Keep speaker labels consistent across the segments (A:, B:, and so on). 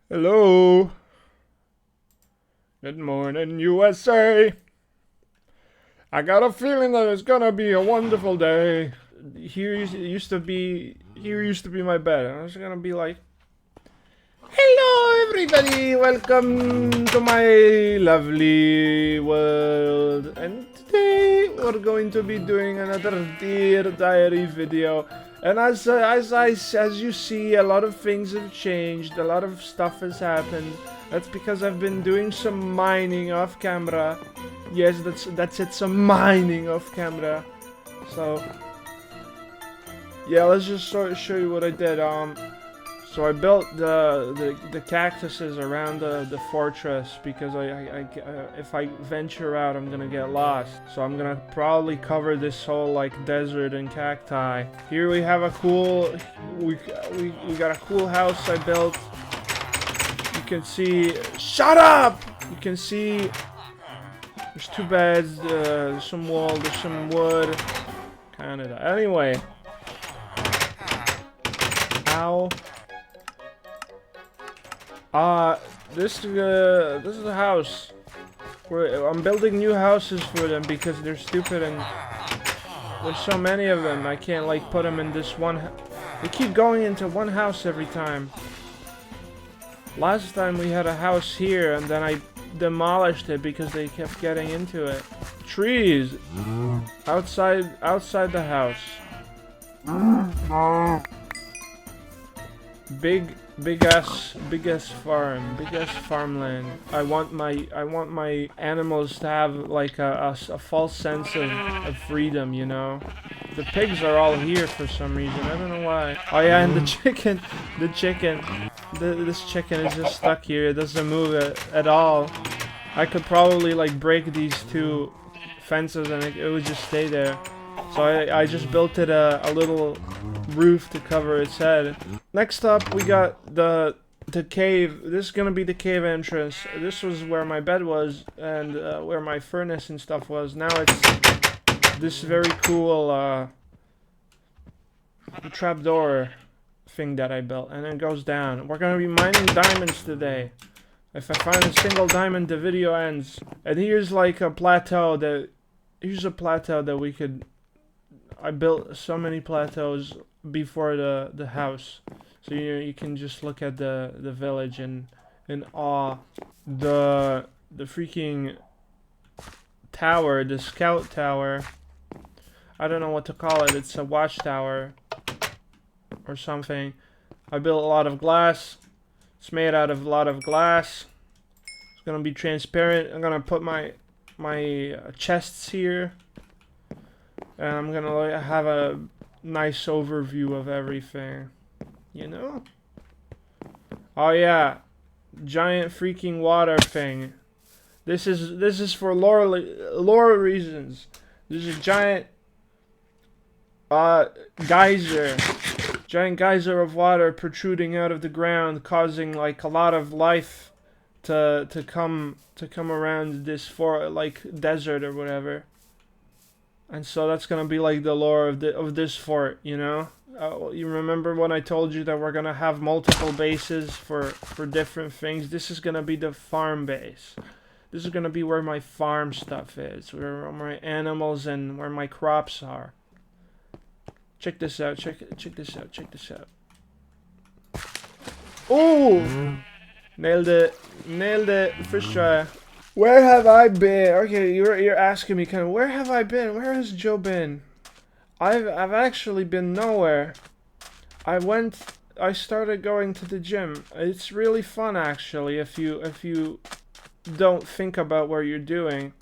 A: Hello. Good morning, USA. I got a feeling that it's gonna be a wonderful day. Here used to be my bed. I was gonna be like, hello, everybody. Welcome to my lovely world. And today we're going to be doing another Dear Diary video. And as you see, a lot of things have changed. A lot of stuff has happened. That's because I've been doing some mining off camera. Yes, that's it. Some mining off camera. So yeah, let's just show you what I did. So I built the cactuses around the fortress because if I venture out, I'm gonna get lost. So I'm gonna probably cover this whole like desert and cacti. Here we have a cool, we got a cool house I built. You can see, shut up! You can see there's two beds, there's some wall, there's some wood. Canada. Anyway. Ow. This is a house. I'm building new houses for them because they're stupid and there's so many of them. I can't like put them in this one. They keep going into one house every time. Last time we had a house here and then I demolished it because they kept getting into it. Trees outside the house. Big ass farmland. I want my animals to have like a false sense of freedom, you know. The pigs are all here for some reason. I don't know why. Oh yeah, and the chicken, this chicken is just stuck here. It doesn't move at all. I could probably like break these two fences and it would just stay there. So I just built it a little roof to cover its head. Next up, we got the cave. This is gonna be the cave entrance. This was where my bed was and where my furnace and stuff was. Now it's this very cool trapdoor thing that I built, and it goes down. We're gonna be mining diamonds today. If I find a single diamond, the video ends. And here's like a plateau that we could. I built so many plateaus before the house, so you can just look at the village in awe. The freaking tower, the scout tower. I don't know what to call it. It's a watchtower or something. I built a lot of glass. It's made out of a lot of glass. It's gonna be transparent. I'm gonna put my chests here. And I'm gonna have a nice overview of everything, you know? Oh yeah, giant freaking water thing. This is for lore reasons. There's a giant giant geyser of water protruding out of the ground, causing like a lot of life to come around this desert or whatever. And so that's gonna be like the lore of this fort, you know. You remember when I told you that we're gonna have multiple bases for different things? This is gonna be the farm base. This is gonna be where my farm stuff is, where my animals and where my crops are. Check this out. Check this out. Check this out. Ooh, nailed it. First try. Where have I been? Okay, you're asking me kind of, where have I been? Where has Joe been? I've actually been nowhere. I started going to the gym. It's really fun actually if you don't think about what you're doing.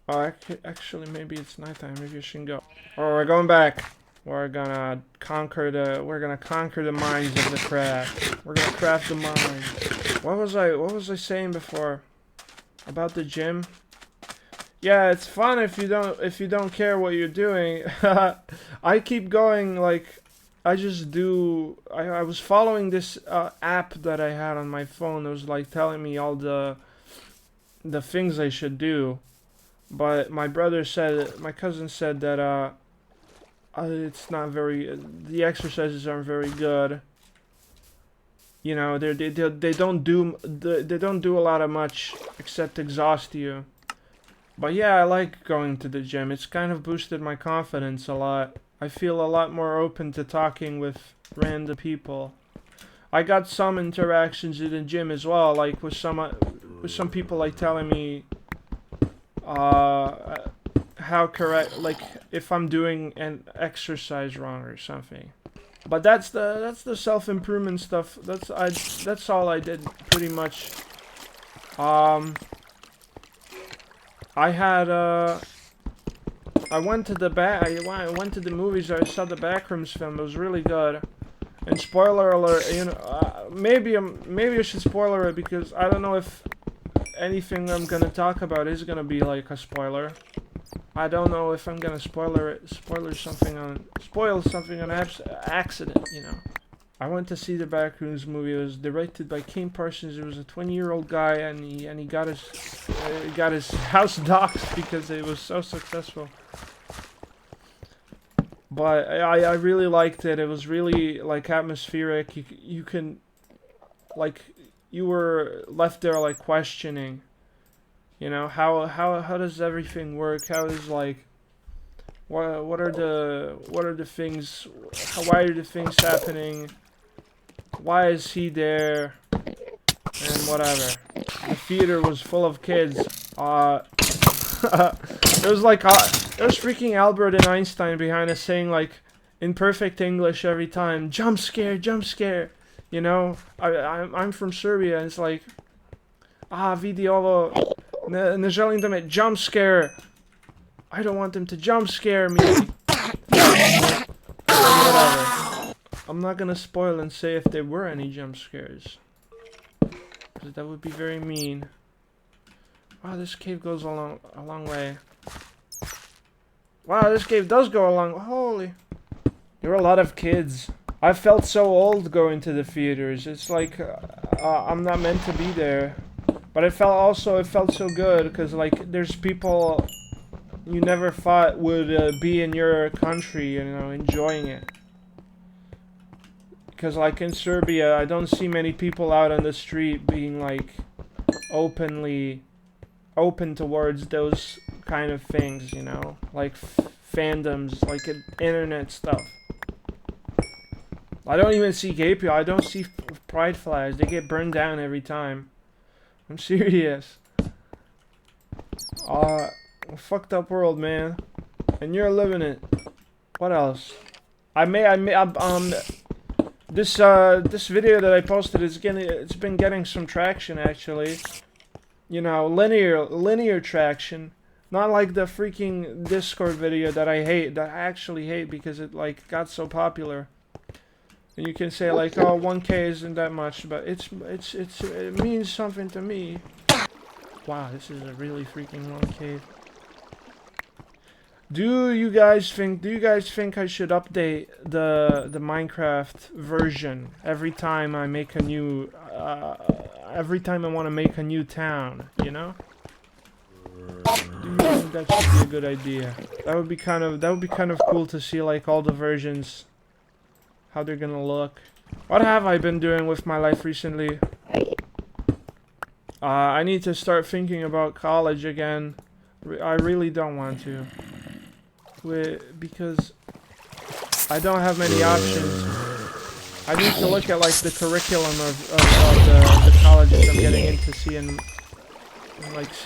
A: Oh, actually maybe it's nighttime. Maybe I shouldn't go. Oh, we're going back. We're gonna conquer the mines of the craft. We're gonna craft the mines. What was I saying before? About the gym? Yeah, it's fun if you don't care what you're doing. I keep going like I was following this app that I had on my phone. It was like telling me all the things I should do. But my cousin said that it's not very the exercises aren't very good. You know, they don't do a lot of much except exhaust you. But yeah, I like going to the gym. It's kind of boosted my confidence a lot. I feel a lot more open to talking with random people. I got some interactions in the gym as well, like with some people like telling me how correct, like if I'm doing an exercise wrong or something. But that's the self-improvement stuff. That's all I did pretty much. I had I went to I went to the movies. I saw the Backrooms film. It was really good. And spoiler alert, you know, maybe I should spoiler it because I don't know if anything I'm gonna talk about is gonna be like a spoiler. I don't know if I'm gonna spoil something on accident, you know. I went to see the Backrooms movie. It was directed by Kim Parsons. It was a 20-year-old guy, and he got his house doxxed because it was so successful. But I really liked it. It was really like atmospheric. You can, like, you were left there like questioning. You know, how does everything work? How is, like, what are the things? Why are the things happening? Why is he there? And whatever. The theater was full of kids. It was like there's freaking Albert and Einstein behind us saying, like, in perfect English every time, jump scare, jump scare. You know, I'm from Serbia, and it's like, vidi ovo. Ne želim da me jump scare. I don't want them to jump scare me. Whatever. I'm not gonna spoil and say if there were any jump scares, because that would be very mean. Wow, this cave goes a long way. Wow, this cave does go a long. Holy! There were a lot of kids. I felt so old going to the theaters. It's like I'm not meant to be there. But it felt so good because, like, there's people you never thought would be in your country, you know, enjoying it. Because, like, in Serbia, I don't see many people out on the street being, like, open towards those kind of things, you know, like fandoms, like internet stuff. I don't even see gay people. I don't see pride flags. They get burned down every time. I'm serious. A fucked up world, man. And you're living it. What else? This video that I posted it's been getting some traction, actually. You know, linear traction. Not like the freaking Discord video that I actually hate because it, like, got so popular. And you can say, like, oh, 1K isn't that much, but it means something to me. Wow, this is a really freaking long cave. Do you guys think I should update the Minecraft version every time I make a new every time I want to make a new town, you know? Do you think that should be a good idea? That would be kind of cool to see, like, all the versions, how they're gonna look. What have I been doing with my life recently? I need to start thinking about college again. I really don't want to. Because I don't have many options. I need to look at, like, the curriculum of the colleges I'm getting into, see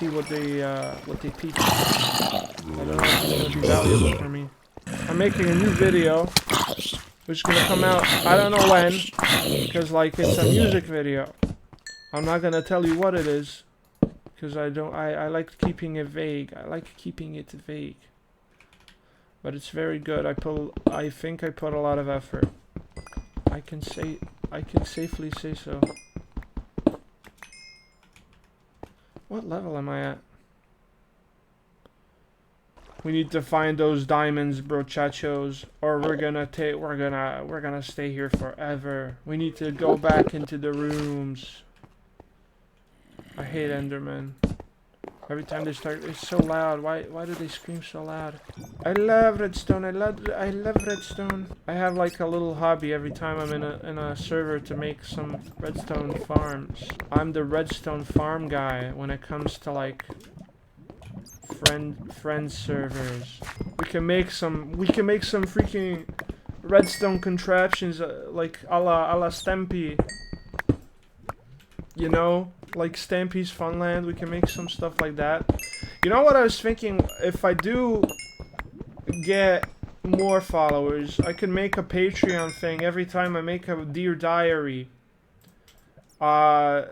A: what they teach. I don't know if it's gonna be valuable for me. I'm making a new video, which is gonna come out, I don't know when, because, like, it's a music video. I'm not gonna tell you what it is, because I like keeping it vague. But it's very good. I think I put a lot of effort. I can safely say so. What level am I at? We need to find those diamonds, brochachos, or we're gonna stay here forever. We need to go back into the rooms. I hate Endermen. Every time they start, it's so loud. Why do they scream so loud? I love redstone. I love redstone. I have like a little hobby every time I'm in a server to make some redstone farms. I'm the redstone farm guy when it comes to like friend servers. We can make some freaking redstone contraptions like a la Stampy. You know, like Stampy's Funland. We can make some stuff like that. You know what I was thinking? If I do get more followers, I could make a Patreon thing every time I make a Dear Diary. That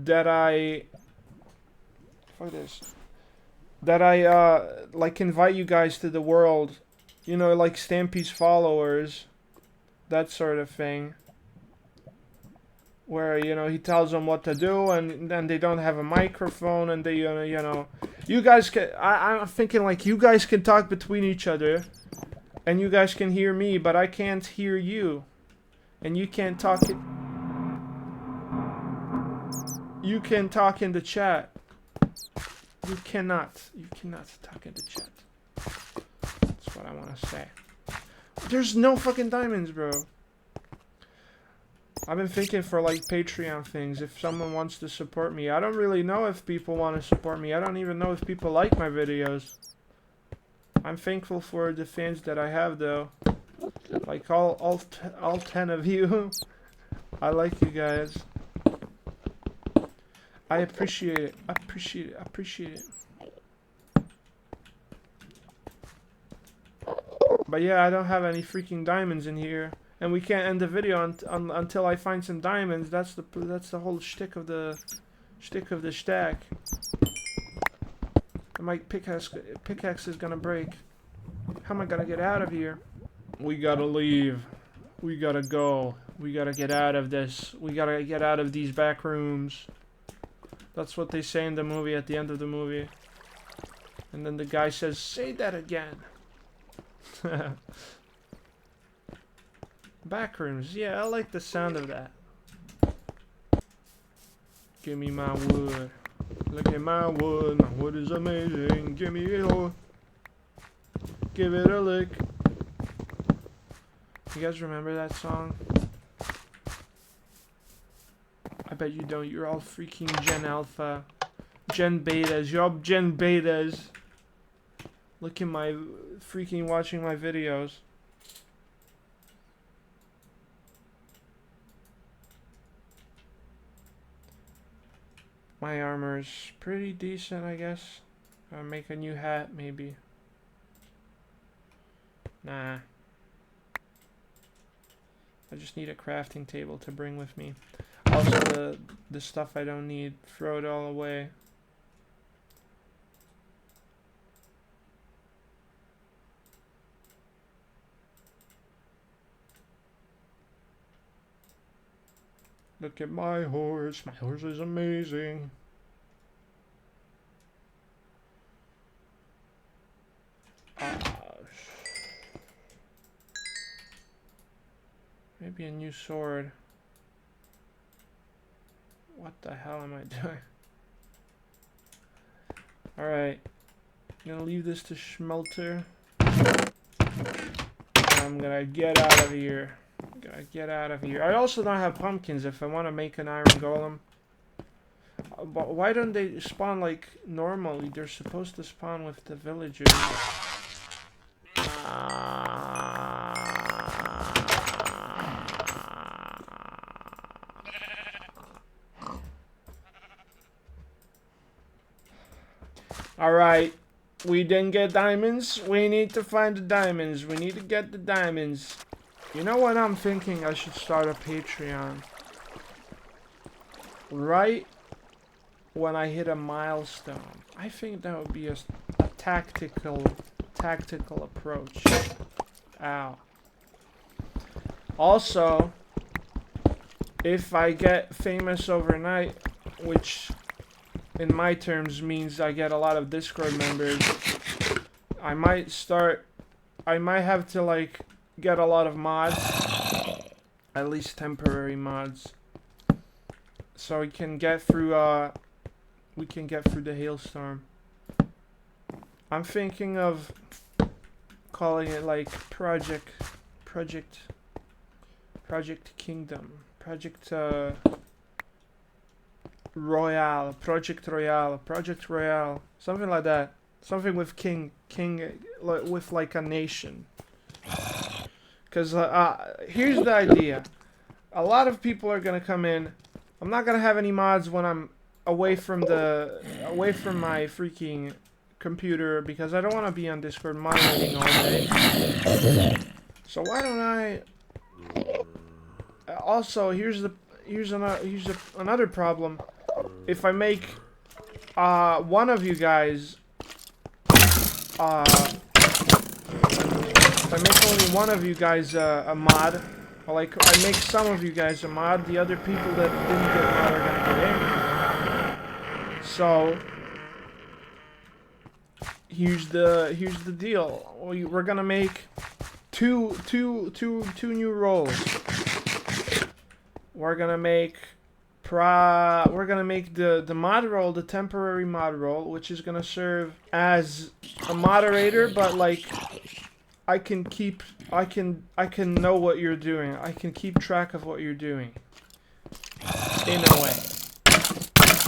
A: I... Fuck this. That I, like, invite you guys to the world. You know, like Stampy's followers. That sort of thing. Where, you know, he tells them what to do, and then they don't have a microphone, and they, you know, you guys can, I'm thinking, like, you guys can talk between each other, and you guys can hear me, but I can't hear you, and you can't talk it, you can talk in the chat, you cannot talk in the chat, that's what I want to say. There's no fucking diamonds, bro. I've been thinking for like Patreon things, if someone wants to support me. I don't really know if people want to support me. I don't even know if people like my videos. I'm thankful for the fans that I have though. Like all 10 of you. I like you guys. I appreciate it. I appreciate it. I appreciate it. But yeah, I don't have any freaking diamonds in here. And we can't end the video until I find some diamonds. That's the whole shtick of the stack. And my pickaxe is gonna break. How am I gonna get out of here? We gotta leave. We gotta go. We gotta get out of this. We gotta get out of these back rooms. That's what they say in the movie at the end of the movie. And then the guy says, "Say that again." Backrooms, yeah, I like the sound of that. Give me my wood. Look at my wood. My wood is amazing. Give me it all. Give it a lick. You guys remember that song? I bet you don't. You're all freaking Gen Alpha. Gen Betas. You're all Gen Betas. Look at my freaking watching my videos. My armor's pretty decent, I guess. I'll make a new hat, maybe. Nah. I just need a crafting table to bring with me. Also, the stuff I don't need, throw it all away. Look at my horse. My horse is amazing. Maybe a new sword. What the hell am I doing? Alright. I'm gonna leave this to Schmelter. I'm gonna get out of here. Gotta get out of here. I also don't have pumpkins if I want to make an iron golem. But why don't they spawn like normally? They're supposed to spawn with the villagers. Alright. We didn't get diamonds. We need to find the diamonds. We need to get the diamonds. You know what I'm thinking? I should start a Patreon. Right when I hit a milestone. I think that would be a tactical approach. Ow. Also, if I get famous overnight, which in my terms means I get a lot of Discord members, I might have to like get a lot of mods, at least temporary mods, so we can get through we can get through the hailstorm. I'm thinking of calling it like Project Kingdom, Project Royale, Project Royale, something like that. Something with king, with like a nation. Cause here's the idea. A lot of people are gonna come in. I'm not gonna have any mods when I'm away from my freaking computer because I don't want to be on Discord moderating all day. So why don't I? Also, here's another problem. If I make one of you guys, if I make only one of you guys a mod, or like I make some of you guys a mod, the other people that didn't get mod are gonna get in. So here's the deal. We're gonna make two new roles. We're gonna make the mod role, the temporary mod role, which is gonna serve as a moderator, but like I can know what you're doing. I can keep track of what you're doing. In a way.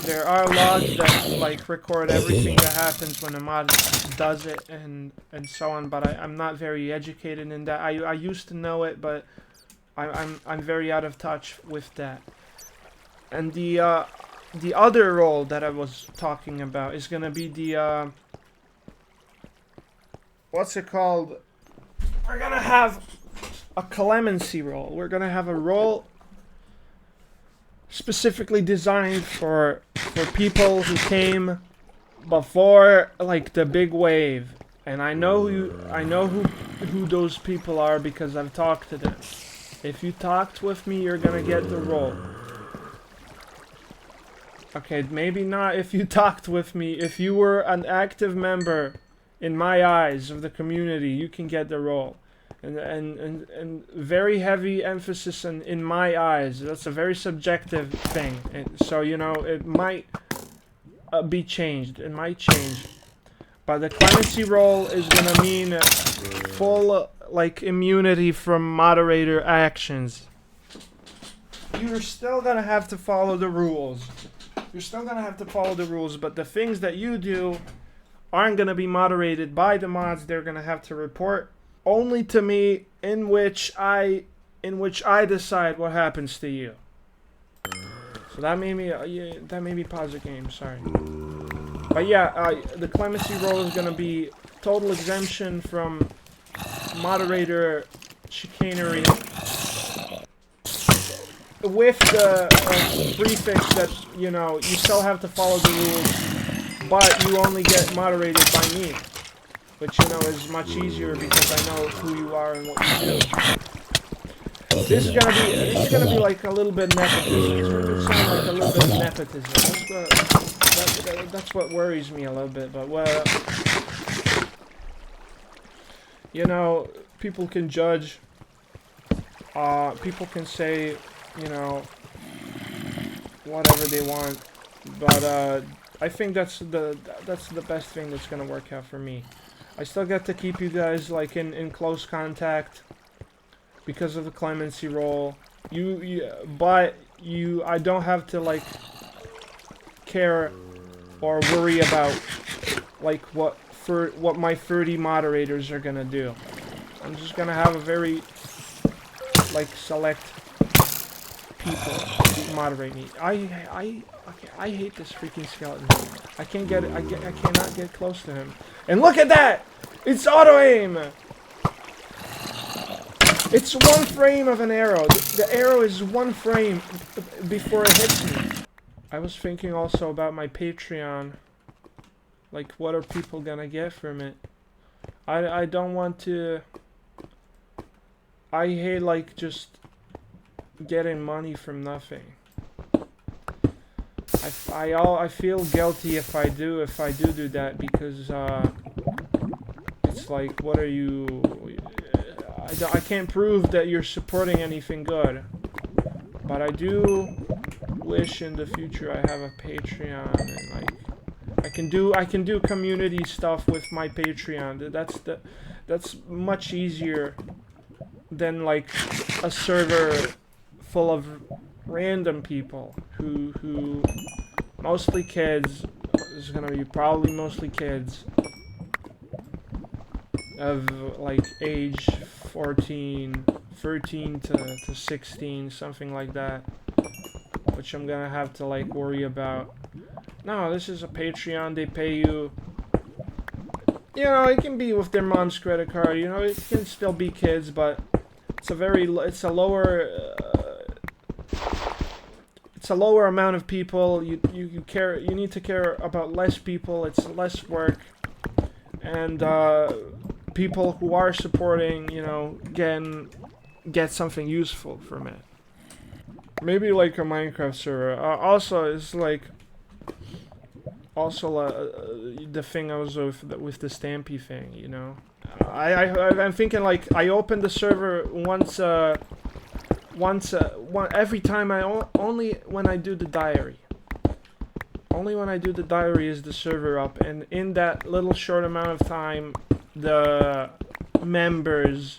A: There are logs that like record everything that happens when a mod does it and so on, but I'm not very educated in that. I used to know it, but I'm very out of touch with that. And the other role that I was talking about is gonna be the what's it called? We're gonna have a clemency role. We're gonna have a role specifically designed for people who came before like the big wave. And I know who those people are because I've talked to them. If you talked with me, you're gonna get the role. Okay, maybe not if you talked with me. If you were an active member, in my eyes, of the community, you can get the role. And very heavy emphasis on in my eyes. That's a very subjective thing. And so, you know, it might be changed. It might change. But the clemency role is gonna mean full, like, immunity from moderator actions. You're still gonna have to follow the rules. You're still gonna have to follow the rules, but the things that you do aren't gonna be moderated by the mods. They're gonna have to report only to me, in which I decide what happens to you. So that made me pause the game. Sorry. But yeah, the clemency role is gonna be total exemption from moderator chicanery, with the prefix that, you know, you still have to follow the rules, but you only get moderated by me, which, you know, is much easier because I know who you are and what you do. This is gonna be like a little bit nepotism. It's gonna sound like a little bit of nepotism. That's what worries me a little bit. But well, you know, people can judge. People can say, you know, whatever they want. But I think that's the best thing that's gonna work out for me. I still get to keep you guys like in close contact because of the clemency role. But I don't have to like care or worry about like what my 30 moderators are gonna do. I'm just gonna have a very like select people moderate me. I hate this freaking skeleton. I can't get it. I cannot get close to him. And look at that! It's auto aim. It's one frame of an arrow. The arrow is one frame before it hits me. I was thinking also about my Patreon. Like, what are people gonna get from it? I don't want to. I hate like just getting money from nothing. I feel guilty if I do that because it's like, what are you? I can't prove that you're supporting anything good, but I do wish in the future I have a Patreon and like I can do community stuff with my Patreon. That's much easier than like a server full of random people who mostly kids. This is gonna be probably mostly kids of like age 13 to 16, something like that, which I'm gonna have to like worry about. No, this is a Patreon. They pay you. You know, it can be with their mom's credit card. You know, it can still be kids, but it's a lower amount of people. You need to care about less people. It's less work, and people who are supporting, you know, get something useful from it. Maybe like a Minecraft server. Also, it's like the thing I was with the Stampy thing, you know. I'm thinking like I open the server every time only when I do the diary. Only when I do the diary is the server up, and in that little short amount of time, the members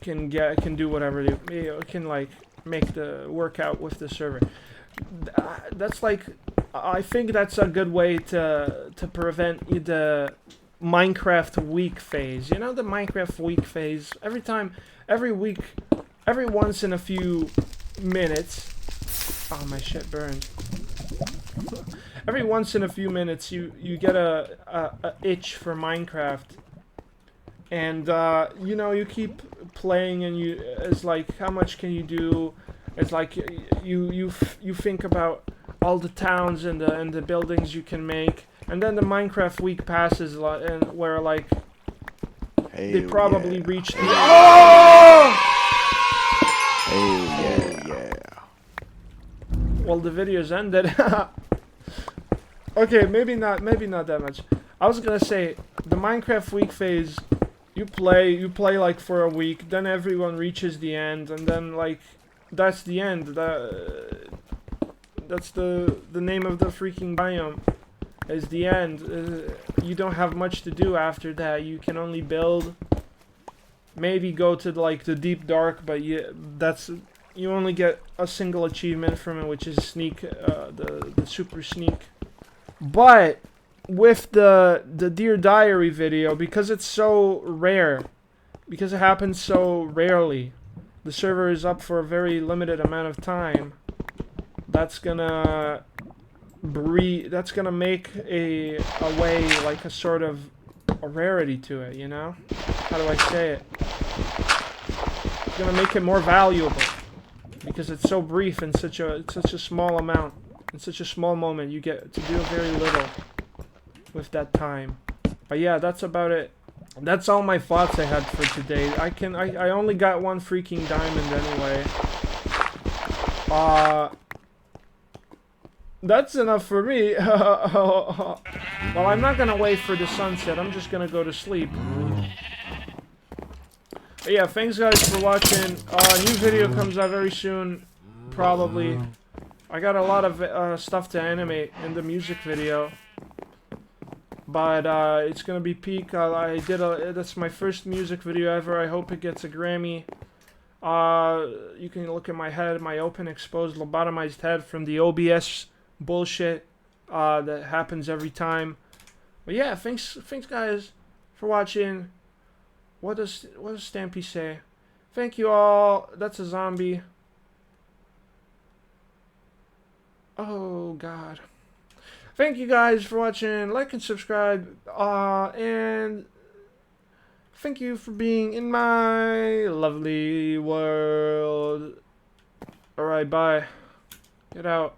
A: can do whatever they can, like make the workout with the server. That's like, I think that's a good way to prevent the Minecraft week phase. You know, the Minecraft week phase. Every week, every once in a few minutes. Oh, my shit burned. Every once in a few minutes, you get a itch for Minecraft, and you know, you keep playing, and it's like, how much can you do? It's like you think about all the towns and the buildings you can make, and then the Minecraft week passes, and where like they probably reach the well, the video's ended. Okay, maybe not that much. I was gonna say, the Minecraft week phase, you play like for a week, then everyone reaches the end, and then like that's the end. That's the name of the freaking biome, is the end. You don't have much to do after that. You can only build, maybe go to like the deep dark, but you only get a single achievement from it, which is sneak, the super sneak. But with the Dear Diary video, because it's so rare, because it happens so rarely, the server is up for a very limited amount of time. That's gonna make a way, like a sort of a rarity to it, you know? How do I say it? It's gonna make it more valuable, because it's so brief and such a small amount. In such a small moment, you get to do very little with that time. But yeah, that's about it. That's all my thoughts I had for today. I only got one freaking diamond anyway. That's enough for me. Well, I'm not gonna wait for the sunset. I'm just gonna go to sleep. But yeah, thanks guys for watching. New video comes out very soon, probably. I got a lot of stuff to animate in the music video, but it's gonna be peak. That's my first music video ever. I hope it gets a Grammy. You can look at my head, my open, exposed, lobotomized head from the OBS bullshit that happens every time. But yeah, thanks guys for watching. What does Stampy say? Thank you all. That's a zombie. Oh god. Thank you guys for watching. Like and subscribe. And thank you for being in my lovely world. Alright, bye. Get out.